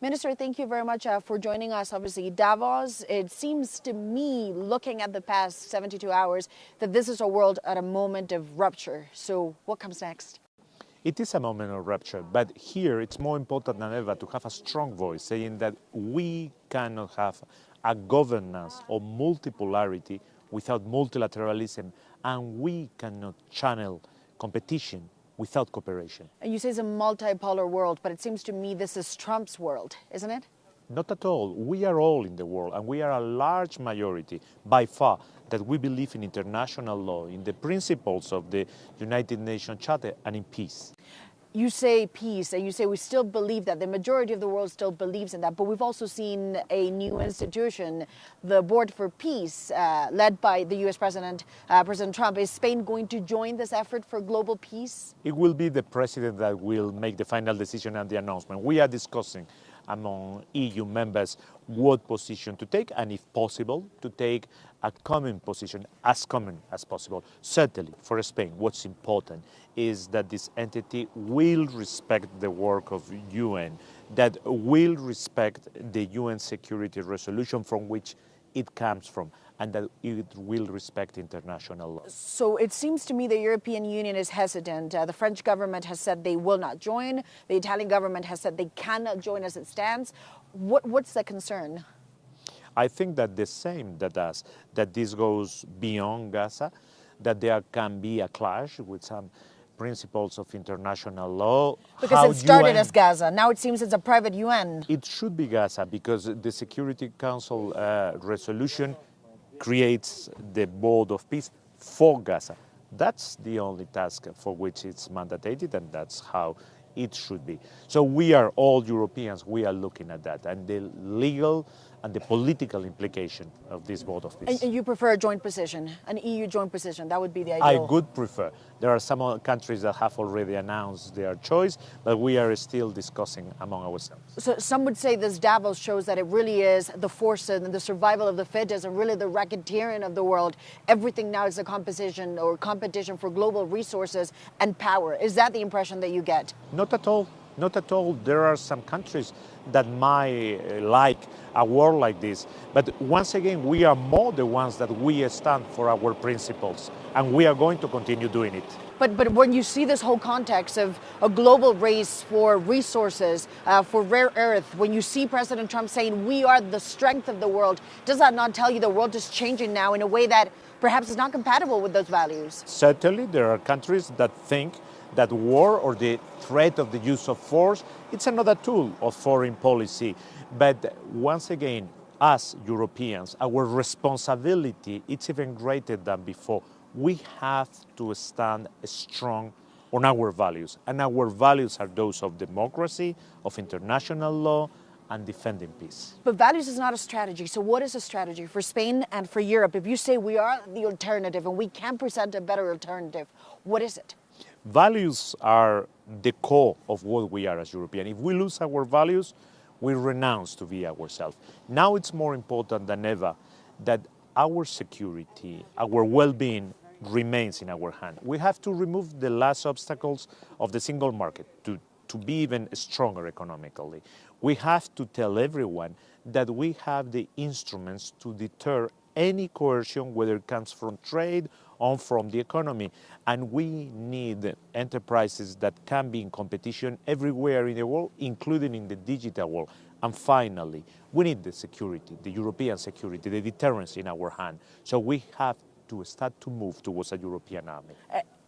Minister, thank you very much for joining us. Obviously, Davos, it seems to me, looking at the past 72 hours, that this is a world at a moment of rupture. So what comes next? It is a moment of rupture, but here it's more important than ever to have a strong voice saying that we cannot have a governance of multipolarity without multilateralism, and we cannot channel competition without cooperation. And you say it's a multipolar world, but it seems to me this is Trump's world, isn't it? Not at all. We are all in the world, and we are a large majority, by far, that we believe in international law, in the principles of the United Nations Charter, and in peace. You say peace, and you say we still believe that. The majority of the world still believes in that. But we've also seen a new institution, the Board for Peace, led by the U.S. President Trump. Is Spain going to join this effort for global peace? It will be the president that will make the final decision and the announcement. We are discussing among EU members what position to take, and if possible, to take a common position, as common as possible. Certainly, for Spain, what's important is that this entity will respect the work of UN, that will respect the UN security resolution from which it comes from, and that it will respect international law. So it seems to me the European Union is hesitant. The French government has said they will not join. The Italian government has said they cannot join as it stands. What's the concern? I think that the same that this goes beyond Gaza, that there can be a clash with some principles of international law. Because it started as Gaza. Now it seems it's a private UN. It should be Gaza because the Security Council resolution creates the Board of Peace for Gaza. That's the only task for which it's mandated, and that's how it should be. So we are all Europeans, we are looking at that, and the legal and the political implication of this Board of Peace. And you prefer a joint position, an EU joint position? That would be the ideal. I would prefer. There are some countries that have already announced their choice, but we are still discussing among ourselves. So some would say this Davos shows that it really is the force and the survival of the fittest and really the racketeering of the world. Everything now is a competition for global resources and power. Is that the impression that you get? Not at all. Not at all. There are some countries that might like a world like this. But once again, we are more the ones that we stand for our principles, and we are going to continue doing it. But when you see this whole context of a global race for resources, for rare earth, when you see President Trump saying we are the strength of the world, does that not tell you the world is changing now in a way that perhaps is not compatible with those values? Certainly, there are countries that think that war or the threat of the use of force, it's another tool of foreign policy. But once again, as Europeans, our responsibility, it's even greater than before. We have to stand strong on our values. And our values are those of democracy, of international law, and defending peace. But values is not a strategy. So what is a strategy for Spain and for Europe? If you say we are the alternative and we can present a better alternative, what is it? Values are the core of what we are as Europeans. If we lose our values, we renounce to be ourselves. Now it's more important than ever that our security, our well-being remains in our hand. We have to remove the last obstacles of the single market to be even stronger economically. We have to tell everyone that we have the instruments to deter any coercion, whether it comes from trade or from the economy. And we need enterprises that can be in competition everywhere in the world, including in the digital world. And finally, we need the security, the European security, the deterrence in our hand. So we have to start to move towards a European army.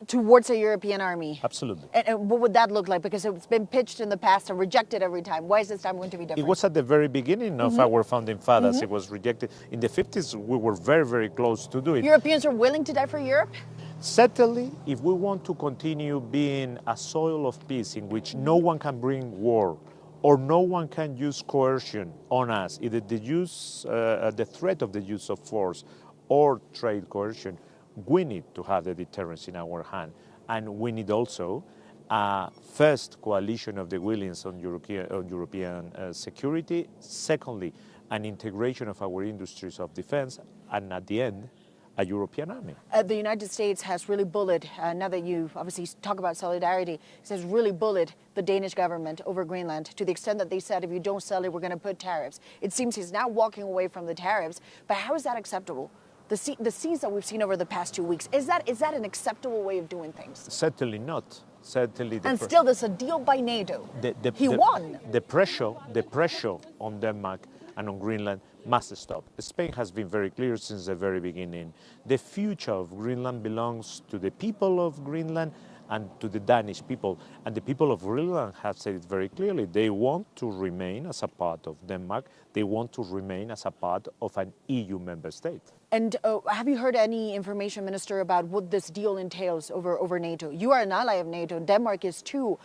Towards a European army? Absolutely. And what would that look like? Because it's been pitched in the past and rejected every time. Why is this time going to be different? It was at the very beginning of our founding fathers. It was rejected. In the 50s, we were very, very close to do it. Europeans are willing to die for Europe? Certainly, if we want to continue being a soil of peace in which no one can bring war or no one can use coercion on us, either the threat of the use of force or trade coercion, we need to have the deterrence in our hand. And we need also a first coalition of the willing on European security. Secondly, an integration of our industries of defense. And at the end, a European army. The United States has really bullied, now that you obviously talk about solidarity, it has really bullied the Danish government over Greenland to the extent that they said, if you don't sell it, we're going to put tariffs. It seems he's now walking away from the tariffs, but how is that acceptable? The scenes that we've seen over the past 2 weeks, is that an acceptable way of doing things? Certainly not. Certainly. And still, there's a deal by NATO. He won. The pressure on Denmark and on Greenland must stop. Spain has been very clear since the very beginning. The future of Greenland belongs to the people of Greenland and to the Danish people. And the people of Greenland have said it very clearly. They want to remain as a part of Denmark. They want to remain as a part of an EU member state. And have you heard any information, Minister, about what this deal entails over NATO? You are an ally of NATO. Denmark is too.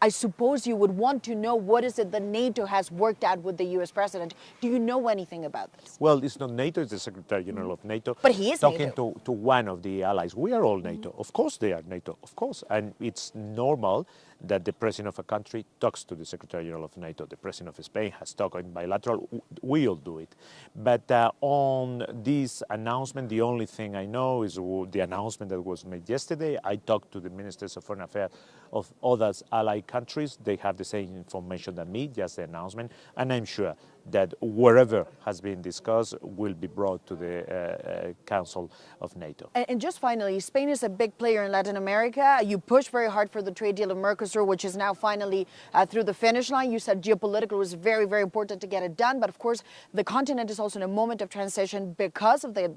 I suppose you would want to know what is it that NATO has worked out with the U.S. president. Do you know anything about this? Well, it's not NATO, it's the Secretary General of NATO. But he is talking NATO. to one of the allies. We are all NATO. Of course they are NATO, of course. And it's normal that the president of a country talks to the Secretary General of NATO. The president of Spain has talked in bilateral. We all do it. But on this announcement, the only thing I know is the announcement that was made yesterday. I talked to the ministers of foreign affairs of other allied countries. They have the same information than me, just the announcement. And I'm sure that wherever has been discussed will be brought to the Council of NATO. And just finally, Spain is a big player in Latin America. You pushed very hard for the trade deal of Mercosur, which is now finally through the finish line. You said geopolitical was very, very important to get it done. But of course, the continent is also in a moment of transition because of the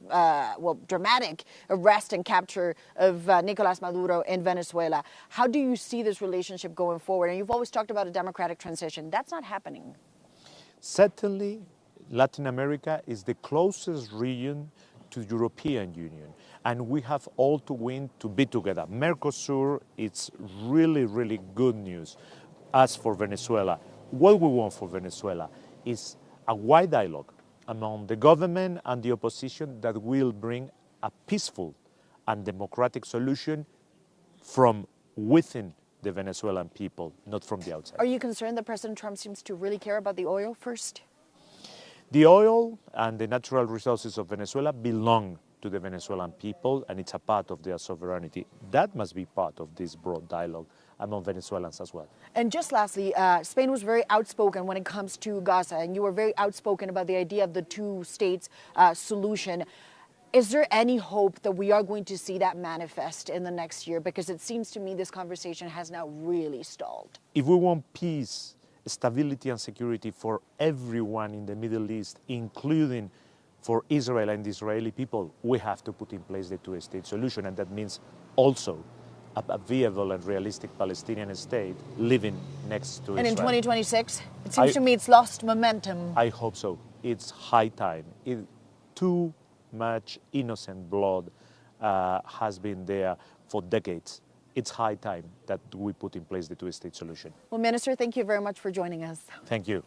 dramatic arrest and capture of Nicolás Maduro in Venezuela. How do you see this relationship going forward? And you've always talked about a democratic transition. That's not happening. Certainly, Latin America is the closest region to the European Union, and we have all to win to be together. Mercosur, it's really, really good news. As for Venezuela, what we want for Venezuela is a wide dialogue among the government and the opposition that will bring a peaceful and democratic solution from within the Venezuelan people, not from the outside. Are you concerned that President Trump seems to really care about the oil first? The oil and the natural resources of Venezuela belong to the Venezuelan people, and it's a part of their sovereignty. That must be part of this broad dialogue among Venezuelans as well. And just lastly, Spain was very outspoken when it comes to Gaza, and you were very outspoken about the idea of the two-states solution. Is there any hope that we are going to see that manifest in the next year? Because it seems to me this conversation has now really stalled. If we want peace, stability and security for everyone in the Middle East, including for Israel and the Israeli people, we have to put in place the two-state solution. And that means also a viable and realistic Palestinian state living next to Israel. And in 2026, it seems to me it's lost momentum. I hope so. It's high time. Too much innocent blood has been there for decades. It's high time that we put in place the two-state solution. Well, Minister, thank you very much for joining us. Thank you.